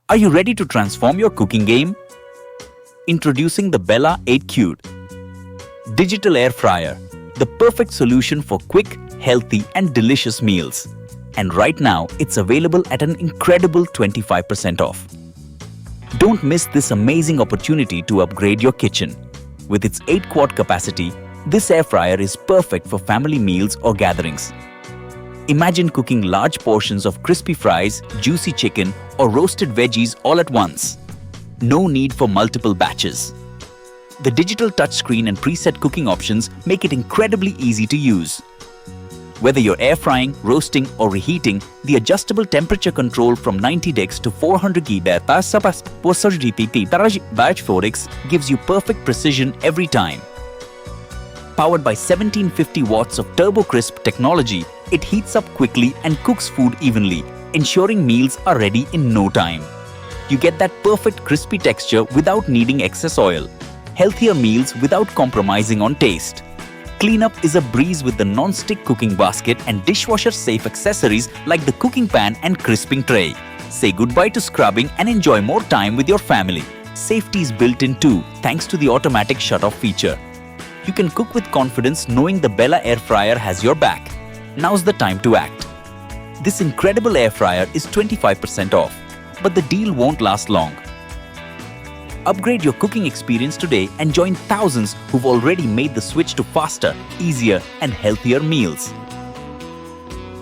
Are you ready to transform your cooking game? Introducing the Bella 8 Cute Digital Air Fryer, the perfect solution for quick, healthy and delicious meals. And right now, it's available at an incredible 25% off. Don't miss this amazing opportunity to upgrade your kitchen. With its 8-quart capacity, this air fryer is perfect for family meals or gatherings. Imagine cooking large portions of crispy fries, juicy chicken, or roasted veggies all at once. No need for multiple batches. The digital touchscreen and preset cooking options make it incredibly easy to use. Whether you're air frying, roasting, or reheating, the adjustable temperature control from 90 degrees to 400 degrees gives you perfect precision every time. Powered by 1750 watts of TurboCrisp technology, it heats up quickly and cooks food evenly, ensuring meals are ready in no time. You get that perfect crispy texture without needing excess oil. Healthier meals without compromising on taste. Cleanup is a breeze with the non-stick cooking basket and dishwasher-safe accessories like the cooking pan and crisping tray. Say goodbye to scrubbing and enjoy more time with your family. Safety is built in too, thanks to the automatic shut-off feature. You can cook with confidence knowing the Bella air fryer has your back. Now's the time to act. This incredible air fryer is 25% off, but the deal won't last long. Upgrade your cooking experience today and join thousands who've already made the switch to faster, easier, and healthier meals.